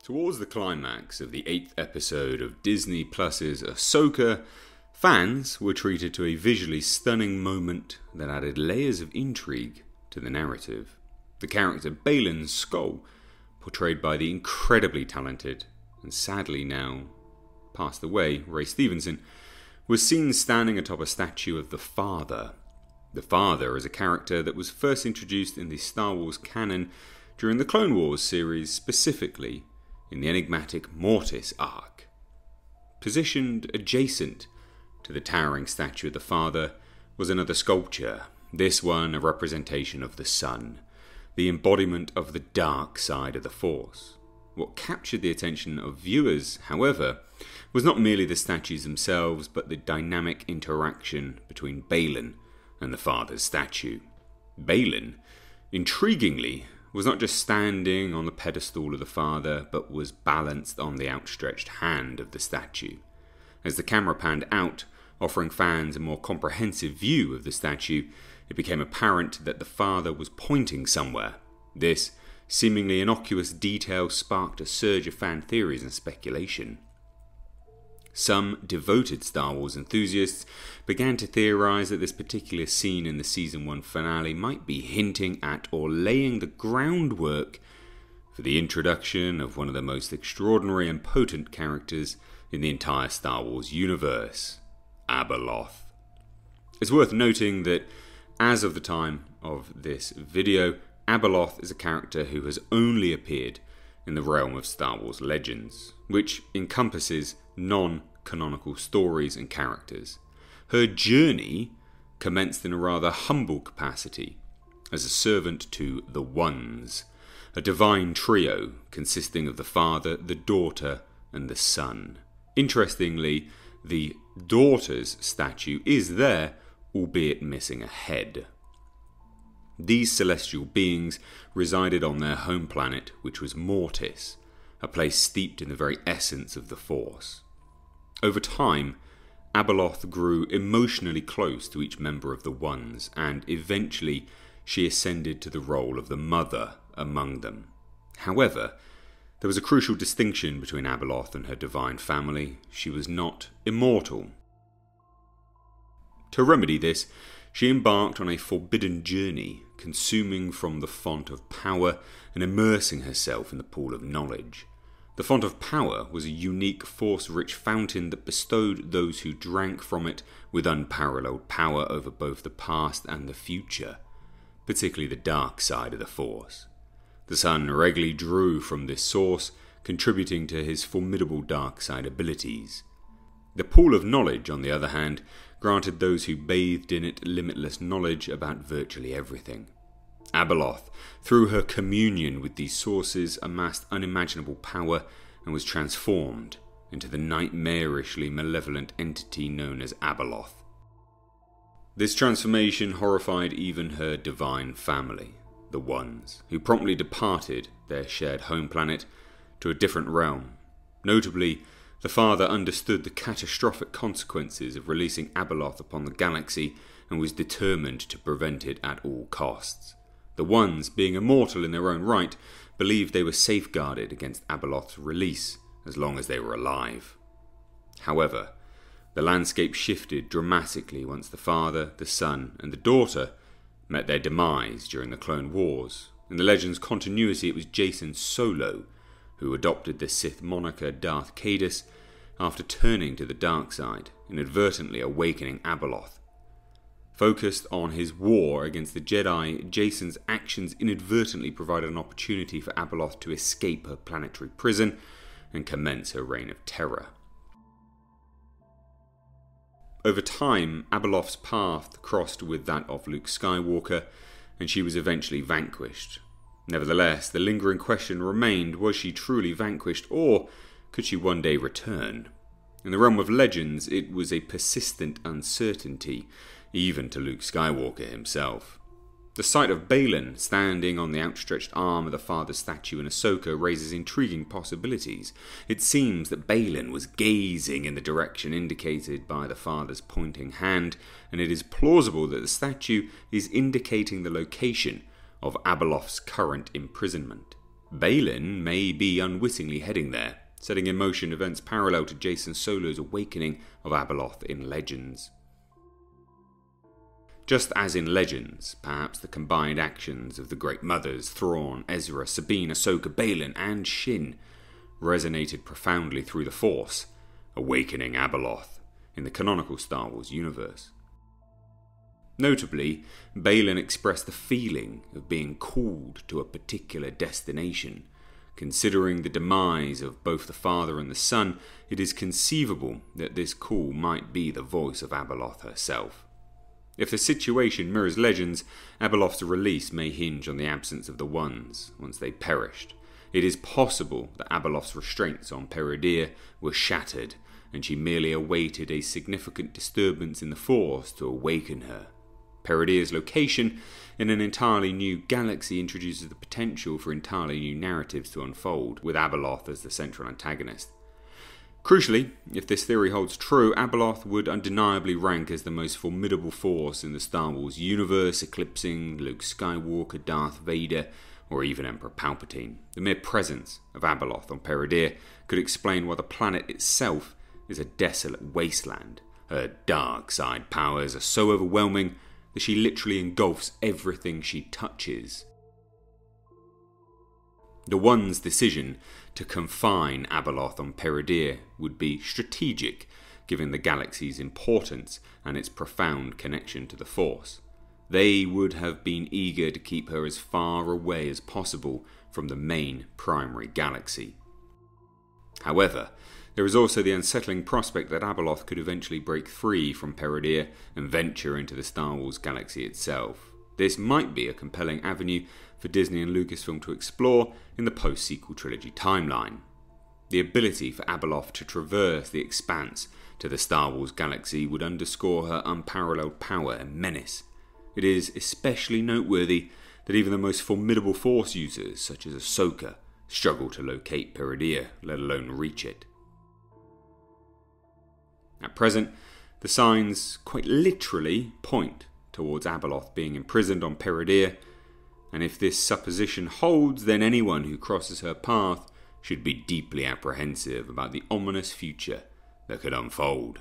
Towards the climax of the 8th episode of Disney Plus's Ahsoka, fans were treated to a visually stunning moment that added layers of intrigue to the narrative. The character Baylan Skoll, portrayed by the incredibly talented and sadly now passed away Ray Stevenson, was seen standing atop a statue of the Father. The Father is a character that was first introduced in the Star Wars canon during the Clone Wars series, specifically in the enigmatic Mortis arc. Positioned adjacent to the towering statue of the Father was another sculpture, this one a representation of the Sun, the embodiment of the dark side of the Force. What captured the attention of viewers, however, was not merely the statues themselves, but the dynamic interaction between Baylan and the Father's statue. Baylan, intriguingly, was not just standing on the pedestal of the Father, but was balanced on the outstretched hand of the statue. As the camera panned out, offering fans a more comprehensive view of the statue, it became apparent that the Father was pointing somewhere. This seemingly innocuous detail sparked a surge of fan theories and speculation. Some devoted Star Wars enthusiasts began to theorize that this particular scene in the Season 1 finale might be hinting at or laying the groundwork for the introduction of one of the most extraordinary and potent characters in the entire Star Wars universe, Abeloth. It's worth noting that, as of the time of this video, Abeloth is a character who has only appeared in the realm of Star Wars legends, which encompasses non-canonical stories and characters. Her journey commenced in a rather humble capacity as a servant to the Ones, a divine trio consisting of the Father, the Daughter, and the Son. Interestingly, the Daughter's statue is there, albeit missing a head. These celestial beings resided on their home planet, which was Mortis, a place steeped in the very essence of the Force. Over time, Abeloth grew emotionally close to each member of the Ones, and eventually she ascended to the role of the mother among them. However, there was a crucial distinction between Abeloth and her divine family. She was not immortal. To remedy this, she embarked on a forbidden journey, consuming from the font of power and immersing herself in the pool of knowledge. The font of power was a unique, force-rich fountain that bestowed those who drank from it with unparalleled power over both the past and the future, particularly the dark side of the Force. The Son regularly drew from this source, contributing to his formidable dark side abilities. The pool of knowledge, on the other hand, granted those who bathed in it limitless knowledge about virtually everything. Abeloth, through her communion with these sources, amassed unimaginable power and was transformed into the nightmarishly malevolent entity known as Abeloth. This transformation horrified even her divine family, the Ones, who promptly departed their shared home planet to a different realm. Notably, the Father understood the catastrophic consequences of releasing Abeloth upon the galaxy and was determined to prevent it at all costs. The Ones, being immortal in their own right, believed they were safeguarded against Abeloth's release as long as they were alive. However, the landscape shifted dramatically once the Father, the Son, and the Daughter met their demise during the Clone Wars. In the legend's continuity, it was Jacen Solo who adopted the Sith moniker Darth Caedus after turning to the dark side, inadvertently awakening Abeloth. Focused on his war against the Jedi, Jacen's actions inadvertently provided an opportunity for Abeloth to escape her planetary prison and commence her reign of terror. Over time, Abeloth's path crossed with that of Luke Skywalker, and she was eventually vanquished. Nevertheless, the lingering question remained, was she truly vanquished, or could she one day return? In the realm of legends, it was a persistent uncertainty, even to Luke Skywalker himself. The sight of Baylan standing on the outstretched arm of the Father's statue in Ahsoka raises intriguing possibilities. It seems that Baylan was gazing in the direction indicated by the Father's pointing hand, and it is plausible that the statue is indicating the location of Abeloth's current imprisonment. Baylan may be unwittingly heading there, setting in motion events parallel to Jacen Solo's awakening of Abeloth in Legends. Just as in Legends, perhaps the combined actions of the Great Mothers, Thrawn, Ezra, Sabine, Ahsoka, Baylan, and Shin resonated profoundly through the Force, awakening Abeloth in the canonical Star Wars universe. Notably, Baylan expressed the feeling of being called to a particular destination. Considering the demise of both the father and the son, it is conceivable that this call might be the voice of Abeloth herself. If the situation mirrors Legends, Abeloth's release may hinge on the absence of the Ones once they perished. It is possible that Abeloth's restraints on Peridea were shattered, and she merely awaited a significant disturbance in the Force to awaken her. Peridea's location in an entirely new galaxy introduces the potential for entirely new narratives to unfold, with Abeloth as the central antagonist. Crucially, if this theory holds true, Abeloth would undeniably rank as the most formidable force in the Star Wars universe, eclipsing Luke Skywalker, Darth Vader, or even Emperor Palpatine. The mere presence of Abeloth on Peridea could explain why the planet itself is a desolate wasteland. Her dark side powers are so overwhelming that she literally engulfs everything she touches. The One's decision to confine Abeloth on Peridea would be strategic, given the galaxy's importance and its profound connection to the Force. They would have been eager to keep her as far away as possible from the main primary galaxy. However, there is also the unsettling prospect that Abeloth could eventually break free from Peridea and venture into the Star Wars galaxy itself. This might be a compelling avenue for Disney and Lucasfilm to explore in the post-sequel trilogy timeline. The ability for Abeloth to traverse the expanse to the Star Wars galaxy would underscore her unparalleled power and menace. It is especially noteworthy that even the most formidable Force users, such as Ahsoka, struggle to locate Peridea, let alone reach it. At present, the signs quite literally point towards Abeloth being imprisoned on Peridea, and if this supposition holds, then anyone who crosses her path should be deeply apprehensive about the ominous future that could unfold.